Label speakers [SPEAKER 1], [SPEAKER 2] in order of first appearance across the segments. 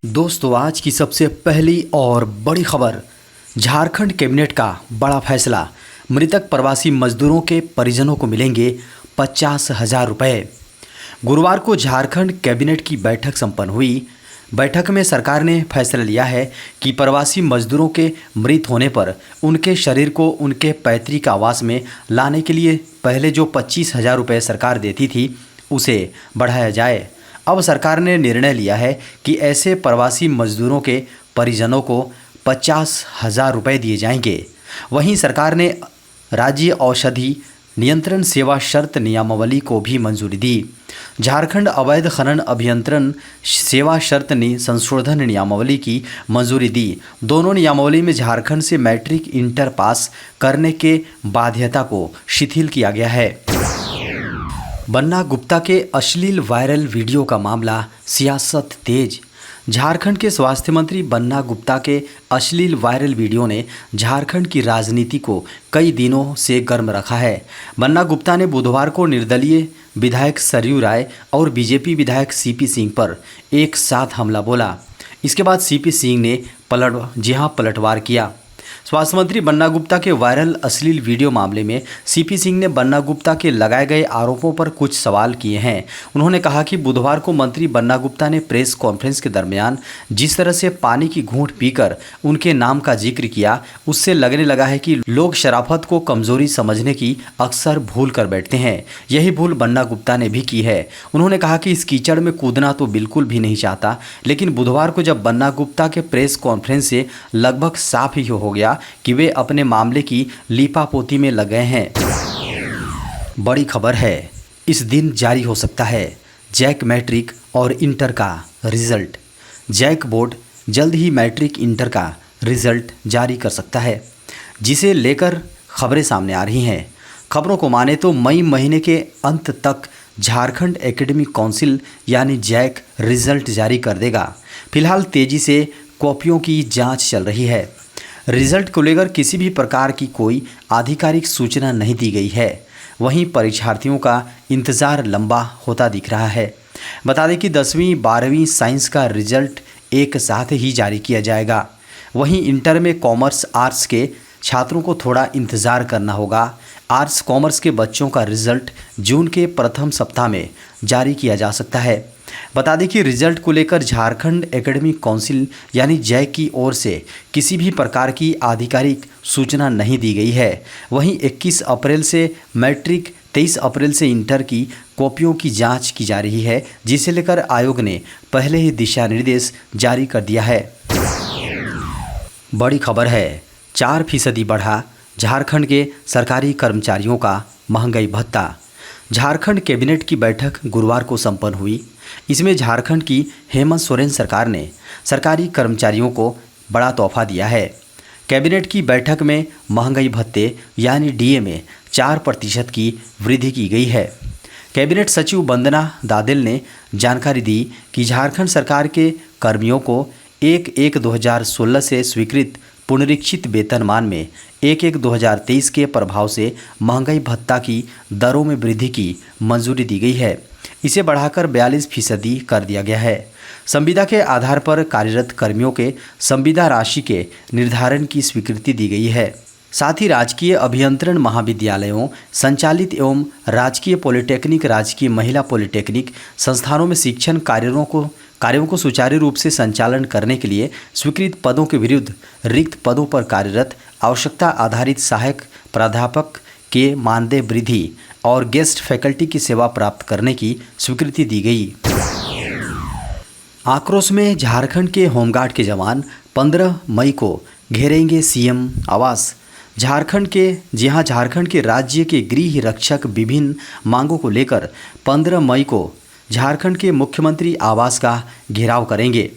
[SPEAKER 1] दोस्तों, आज की सबसे पहली और बड़ी खबर। झारखंड कैबिनेट का बड़ा फैसला। मृतक प्रवासी मजदूरों के परिजनों को मिलेंगे 50,000 रुपये। गुरुवार को झारखंड कैबिनेट की बैठक संपन्न हुई। बैठक में सरकार ने फैसला लिया है कि प्रवासी मजदूरों के मृत होने पर उनके शरीर को उनके पैतृक आवास में लाने के लिए पहले जो 25,000 रुपये सरकार देती थी उसे बढ़ाया जाए। अब सरकार ने निर्णय लिया है कि ऐसे प्रवासी मजदूरों के परिजनों को 50,000 रुपये दिए जाएंगे। वहीं सरकार ने राज्य औषधि नियंत्रण सेवा शर्त नियमावली को भी मंजूरी दी। झारखंड अवैध खनन अभियंत्रण सेवा शर्त संशोधन नियमावली की मंजूरी दी। दोनों नियमावली में झारखंड से मैट्रिक इंटर पास करने के बाध्यता को शिथिल किया गया है। बन्ना गुप्ता के अश्लील वायरल वीडियो का मामला, सियासत तेज। झारखंड के स्वास्थ्य मंत्री बन्ना गुप्ता के अश्लील वायरल वीडियो ने झारखंड की राजनीति को कई दिनों से गर्म रखा है। बन्ना गुप्ता ने बुधवार को निर्दलीय विधायक सरयू राय और बीजेपी विधायक सीपी सिंह पर एक साथ हमला बोला। इसके बाद सीपी सिंह ने पलटवार किया। स्वास्थ्य मंत्री बन्ना गुप्ता के वायरल अश्लील वीडियो मामले में सीपी सिंह ने बन्ना गुप्ता के लगाए गए आरोपों पर कुछ सवाल किए हैं। उन्होंने कहा कि बुधवार को मंत्री बन्ना गुप्ता ने प्रेस कॉन्फ्रेंस के दरमियान जिस तरह से पानी की घूंट पीकर उनके नाम का जिक्र किया, उससे लगने लगा है कि लोग शराफत को कमजोरी समझने की अक्सर भूल कर बैठते हैं। यही भूल बन्ना गुप्ता ने भी की है। उन्होंने कहा कि इस कीचड़ में कूदना तो बिल्कुल भी नहीं चाहता, लेकिन बुधवार को जब बन्ना गुप्ता के प्रेस कॉन्फ्रेंस से लगभग साफ ही हो गया कि वे अपने मामले की लीपापोती में लग गए हैं। बड़ी खबर है, इस दिन जारी हो सकता है जैक मैट्रिक और इंटर का रिजल्ट। जैक बोर्ड जल्द ही मैट्रिक इंटर का रिजल्ट जारी कर सकता है, जिसे लेकर खबरें सामने आ रही हैं। खबरों को माने तो मई महीने के अंत तक झारखंड एकेडमिक काउंसिल यानी जैक रिजल्ट जारी कर देगा। फिलहाल तेजी से कॉपियों की जांच चल रही है। रिजल्ट को लेकर किसी भी प्रकार की कोई आधिकारिक सूचना नहीं दी गई है। वहीं परीक्षार्थियों का इंतज़ार लंबा होता दिख रहा है। बता दें कि 10वीं 12वीं साइंस का रिजल्ट एक साथ ही जारी किया जाएगा। वहीं इंटर में कॉमर्स आर्ट्स के छात्रों को थोड़ा इंतज़ार करना होगा। आर्ट्स कॉमर्स के बच्चों का रिजल्ट जून के प्रथम सप्ताह में जारी किया जा सकता है। बता दें कि रिजल्ट को लेकर झारखंड एकेडमिक काउंसिल यानी जैक की ओर से किसी भी प्रकार की आधिकारिक सूचना नहीं दी गई है। वहीं 21 अप्रैल से मैट्रिक, 23 अप्रैल से इंटर की कॉपियों की जांच की जा रही है, जिसे लेकर आयोग ने पहले ही दिशा निर्देश जारी कर दिया है। बड़ी खबर है, 4% बढ़ा झारखंड के सरकारी कर्मचारियों का महंगाई भत्ता। झारखंड कैबिनेट की बैठक गुरुवार को संपन्न हुई। इसमें झारखंड की हेमंत सोरेन सरकार ने सरकारी कर्मचारियों को बड़ा तोहफा दिया है। कैबिनेट की बैठक में महंगाई भत्ते यानी डीए में 4% की वृद्धि की गई है। कैबिनेट सचिव वंदना दादेल ने जानकारी दी कि झारखंड सरकार के कर्मियों को 1/1/2016 से स्वीकृत पुनरीक्षित वेतनमान में 1/1/2023 के प्रभाव से महंगाई भत्ता की दरों में वृद्धि की मंजूरी दी गई है। इसे बढ़ाकर 42% कर दिया गया है। संविदा के आधार पर कार्यरत कर्मियों के संविदा राशि के निर्धारण की स्वीकृति दी गई है। साथ ही राजकीय अभियंत्रण महाविद्यालयों संचालित एवं राजकीय पॉलिटेक्निक, राजकीय महिला पॉलिटेक्निक संस्थानों में शिक्षण कार्यों को सुचारू रूप से संचालन करने के लिए स्वीकृत पदों के विरुद्ध रिक्त पदों पर कार्यरत आवश्यकता आधारित सहायक प्राध्यापक के मानदेय वृद्धि और गेस्ट फैकल्टी की सेवा प्राप्त करने की स्वीकृति दी गई। आक्रोश में झारखंड के होमगार्ड के जवान 15 मई को घेरेंगे सीएम आवास। झारखंड के राज्य के गृह रक्षक विभिन्न मांगों को लेकर 15 मई को झारखंड के मुख्यमंत्री आवास का घेराव करेंगे।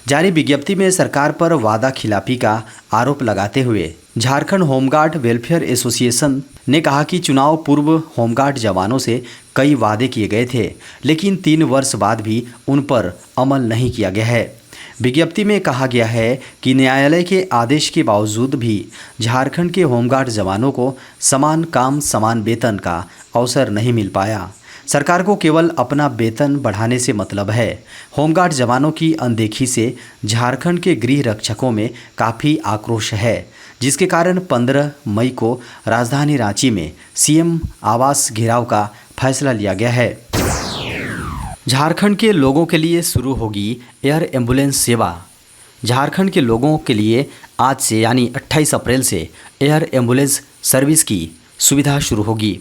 [SPEAKER 1] जारी विज्ञप्ति में सरकार पर वादा खिलाफी का आरोप लगाते हुए झारखंड होमगार्ड वेलफेयर एसोसिएशन ने कहा कि चुनाव पूर्व होमगार्ड जवानों से कई वादे किए गए थे, लेकिन 3 वर्ष बाद भी उन पर अमल नहीं किया गया है। विज्ञप्ति में कहा गया है कि न्यायालय के आदेश के बावजूद भी झारखंड के होमगार्ड जवानों को समान काम समान वेतन का अवसर नहीं मिल पाया। सरकार को केवल अपना वेतन बढ़ाने से मतलब है। होमगार्ड जवानों की अनदेखी से झारखंड के गृह रक्षकों में काफ़ी आक्रोश है, जिसके कारण 15 मई को राजधानी रांची में सीएम आवास घेराव का फैसला लिया गया है। झारखंड के लोगों के लिए शुरू होगी एयर एम्बुलेंस सेवा। झारखंड के लोगों के लिए आज से यानी 28 अप्रैल से एयर एम्बुलेंस सर्विस की सुविधा शुरू होगी।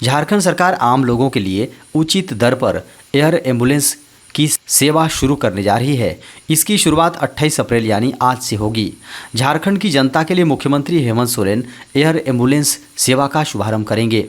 [SPEAKER 1] झारखंड सरकार आम लोगों के लिए उचित दर पर एयर एम्बुलेंस की सेवा शुरू करने जा रही है। इसकी शुरुआत 28 अप्रैल यानी आज से होगी। झारखंड की जनता के लिए मुख्यमंत्री हेमंत सोरेन एयर एम्बुलेंस सेवा का शुभारंभ करेंगे।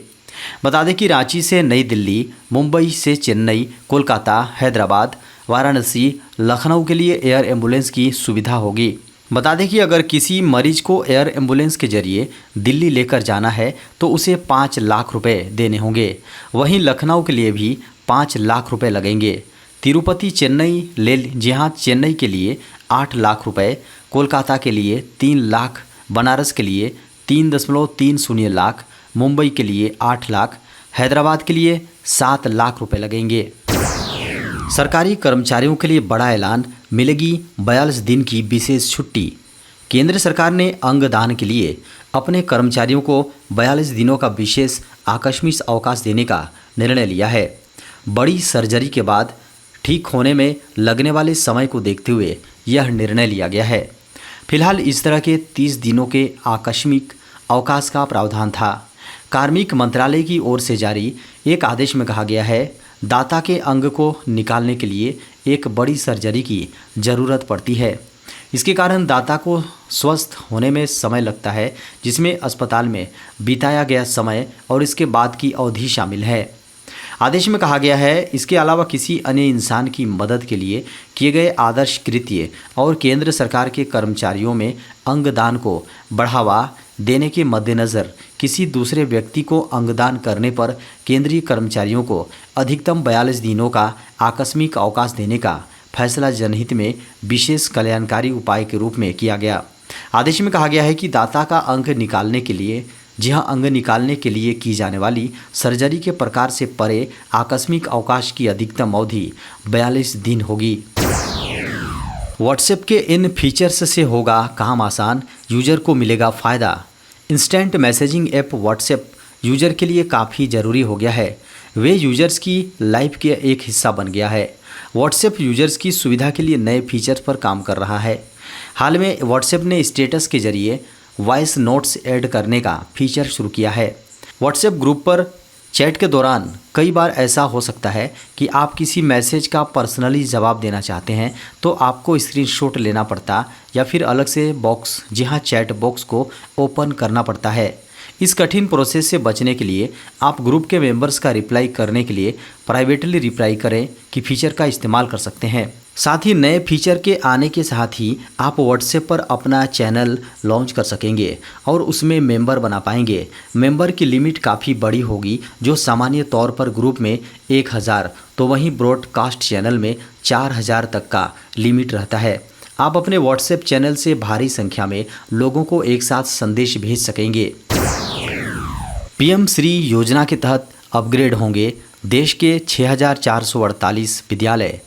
[SPEAKER 1] बता दें कि रांची से नई दिल्ली, मुंबई से चेन्नई, कोलकाता, हैदराबाद, वाराणसी, लखनऊ के लिए एयर एम्बुलेंस की सुविधा होगी। बता दें कि अगर किसी मरीज को एयर एम्बुलेंस के जरिए दिल्ली लेकर जाना है तो उसे 5 लाख रुपए देने होंगे। वहीं लखनऊ के लिए भी 5 लाख रुपए लगेंगे। तिरुपति चेन्नई जी हाँ, चेन्नई के लिए 8 लाख रुपए, कोलकाता के लिए 3 लाख, बनारस के लिए 3.30 लाख, मुंबई के लिए 8 लाख, हैदराबाद के लिए 7 लाख रुपए लगेंगे। सरकारी कर्मचारियों के लिए बड़ा ऐलान, मिलेगी 42 दिन की विशेष छुट्टी। केंद्र सरकार ने अंगदान के लिए अपने कर्मचारियों को 42 दिनों का विशेष आकस्मिक अवकाश देने का निर्णय लिया है। बड़ी सर्जरी के बाद ठीक होने में लगने वाले समय को देखते हुए यह निर्णय लिया गया है। फिलहाल इस तरह के 30 दिनों के आकस्मिक अवकाश का प्रावधान था। कार्मिक मंत्रालय की ओर से जारी एक आदेश में कहा गया है, दाता के अंग को निकालने के लिए एक बड़ी सर्जरी की ज़रूरत पड़ती है। इसके कारण दाता को स्वस्थ होने में समय लगता है, जिसमें अस्पताल में बिताया गया समय और इसके बाद की अवधि शामिल है। आदेश में कहा गया है, इसके अलावा किसी अन्य इंसान की मदद के लिए किए गए आदर्श कृत्य और केंद्र सरकार के कर्मचारियों में अंगदान को बढ़ावा देने के मद्देनज़र किसी दूसरे व्यक्ति को अंगदान करने पर केंद्रीय कर्मचारियों को अधिकतम 42 दिनों का आकस्मिक अवकाश देने का फैसला जनहित में विशेष कल्याणकारी उपाय के रूप में किया गया। आदेश में कहा गया है कि दाता का अंग निकालने के लिए अंग निकालने के लिए की जाने वाली सर्जरी के प्रकार से परे आकस्मिक अवकाश की अधिकतम अवधि 42 दिन होगी। व्हाट्सएप के इन फीचर्स से होगा काम आसान, यूजर को मिलेगा फ़ायदा। Instant messaging app WhatsApp user के लिए काफ़ी ज़रूरी हो गया है। वे यूजर्स की लाइफ के एक हिस्सा बन गया है। व्हाट्सएप यूजर्स की सुविधा के लिए नए फीचर्स पर काम कर रहा है। हाल में व्हाट्सएप ने स्टेटस के जरिए वॉइस नोट्स ऐड करने का फीचर शुरू किया है। व्हाट्सएप ग्रुप पर चैट के दौरान कई बार ऐसा हो सकता है कि आप किसी मैसेज का पर्सनली जवाब देना चाहते हैं तो आपको स्क्रीनशॉट लेना पड़ता या फिर अलग से बॉक्स चैट बॉक्स को ओपन करना पड़ता है। इस कठिन प्रोसेस से बचने के लिए आप ग्रुप के मेंबर्स का रिप्लाई करने के लिए प्राइवेटली रिप्लाई करें कि फीचर का इस्तेमाल कर सकते हैं। साथ ही नए फीचर के आने के साथ ही आप व्हाट्सएप पर अपना चैनल लॉन्च कर सकेंगे और उसमें मेंबर बना पाएंगे। मेंबर की लिमिट काफ़ी बड़ी होगी, जो सामान्य तौर पर ग्रुप में 1000 तो वहीं ब्रॉडकास्ट चैनल में 4000 तक का लिमिट रहता है। आप अपने व्हाट्सएप चैनल से भारी संख्या में लोगों को एक साथ संदेश भेज सकेंगे। पीएम श्री योजना के तहत अपग्रेड होंगे देश के 6448 विद्यालय।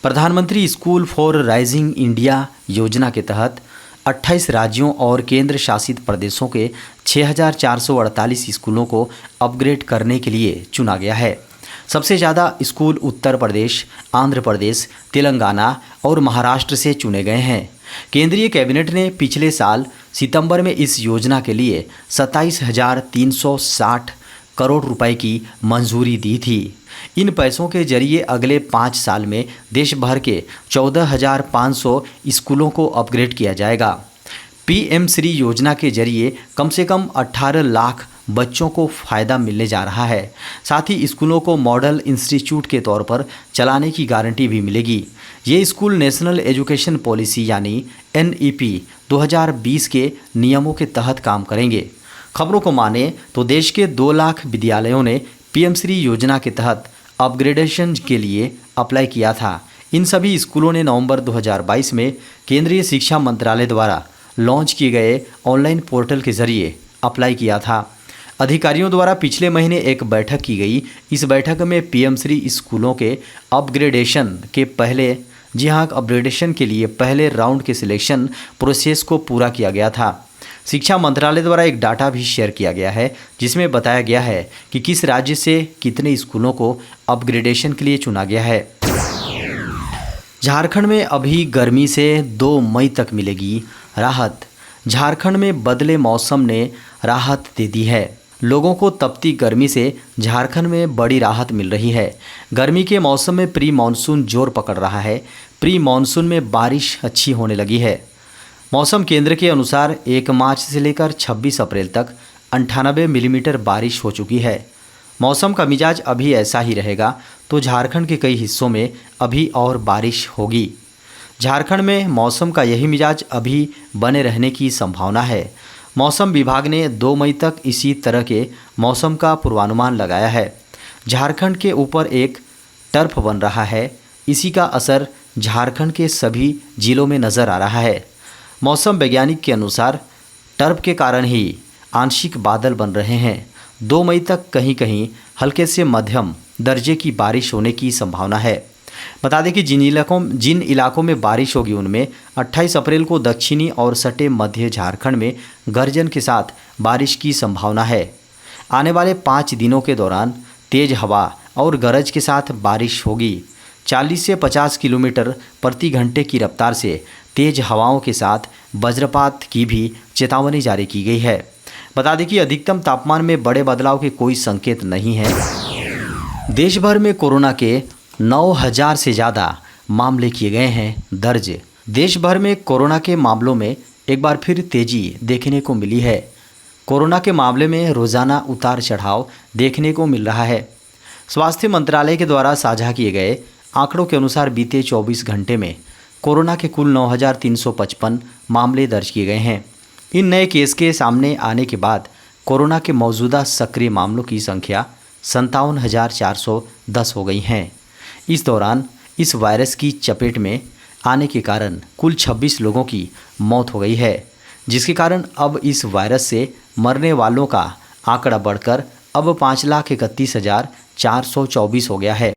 [SPEAKER 1] प्रधानमंत्री स्कूल फॉर राइजिंग इंडिया योजना के तहत 28 राज्यों और केंद्र शासित प्रदेशों के 6448 स्कूलों को अपग्रेड करने के लिए चुना गया है। सबसे ज़्यादा स्कूल उत्तर प्रदेश, आंध्र प्रदेश, तेलंगाना और महाराष्ट्र से चुने गए हैं। केंद्रीय कैबिनेट ने पिछले साल सितंबर में इस योजना के लिए 27,360 करोड़ रुपए की मंजूरी दी थी। इन पैसों के जरिए अगले 5 साल में देश भर के 14,500 स्कूलों को अपग्रेड किया जाएगा। पीएम श्री योजना के जरिए कम से कम 18 लाख बच्चों को फ़ायदा मिलने जा रहा है। साथ ही स्कूलों को मॉडल इंस्टीट्यूट के तौर पर चलाने की गारंटी भी मिलेगी। ये स्कूल नेशनल एजुकेशन पॉलिसी यानी NEP 2020 के नियमों के तहत काम करेंगे। खबरों को माने तो देश के 2 लाख विद्यालयों ने पीएम श्री योजना के तहत अपग्रेडेशन के लिए अप्लाई किया था। इन सभी स्कूलों ने नवंबर 2022 में केंद्रीय शिक्षा मंत्रालय द्वारा लॉन्च किए गए ऑनलाइन पोर्टल के जरिए अप्लाई किया था। अधिकारियों द्वारा पिछले महीने एक बैठक की गई। इस बैठक में पीएम श्री स्कूलों के अपग्रेडेशन के लिए पहले राउंड के सिलेक्शन प्रोसेस को पूरा किया गया था। शिक्षा मंत्रालय द्वारा एक डाटा भी शेयर किया गया है, जिसमें बताया गया है कि किस राज्य से कितने स्कूलों को अपग्रेडेशन के लिए चुना गया है। झारखंड में अभी गर्मी से 2 मई तक मिलेगी राहत। झारखंड में बदले मौसम ने राहत दे दी है। लोगों को तपती गर्मी से झारखंड में बड़ी राहत मिल रही है। गर्मी के मौसम में प्री मानसून जोर पकड़ रहा है। प्री मानसून में बारिश अच्छी होने लगी है। मौसम केंद्र के अनुसार 1 मार्च से लेकर 26 अप्रैल तक 98 मिलीमीटर बारिश हो चुकी है। मौसम का मिजाज अभी ऐसा ही रहेगा तो झारखंड के कई हिस्सों में अभी और बारिश होगी। झारखंड में मौसम का यही मिजाज अभी बने रहने की संभावना है। मौसम विभाग ने 2 मई तक इसी तरह के मौसम का पूर्वानुमान लगाया है। झारखंड के ऊपर एक टर्फ बन रहा है। इसी का असर झारखंड के सभी जिलों में नज़र आ रहा है। मौसम वैज्ञानिक के अनुसार टर्फ के कारण ही आंशिक बादल बन रहे हैं। 2 मई तक कहीं कहीं हल्के से मध्यम दर्जे की बारिश होने की संभावना है। बता दें कि जिन इलाकों में बारिश होगी उनमें 28 अप्रैल को दक्षिणी और सटे मध्य झारखंड में गर्जन के साथ बारिश की संभावना है। आने वाले 5 दिनों के दौरान तेज हवा और गरज के साथ बारिश होगी। 40 से 50 किलोमीटर प्रति घंटे की रफ्तार से तेज हवाओं के साथ वज्रपात की भी चेतावनी जारी की गई है। बता दें कि अधिकतम तापमान में बड़े बदलाव के कोई संकेत नहीं है। देश भर में कोरोना के 9,000 से ज़्यादा मामले किए गए हैं दर्ज। देश भर में कोरोना के मामलों में एक बार फिर तेजी देखने को मिली है। कोरोना के मामले में रोज़ाना उतार चढ़ाव देखने को मिल रहा है। स्वास्थ्य मंत्रालय के द्वारा साझा किए गए आंकड़ों के अनुसार बीते 24 घंटे में कोरोना के कुल 9,355 मामले दर्ज किए गए हैं। इन नए केस के सामने आने के बाद कोरोना के मौजूदा सक्रिय मामलों की संख्या 57,410 हो गई हैं। इस दौरान इस वायरस की चपेट में आने के कारण कुल 26 लोगों की मौत हो गई है, जिसके कारण अब इस वायरस से मरने वालों का आंकड़ा बढ़कर अब 5,31,424 हो गया है।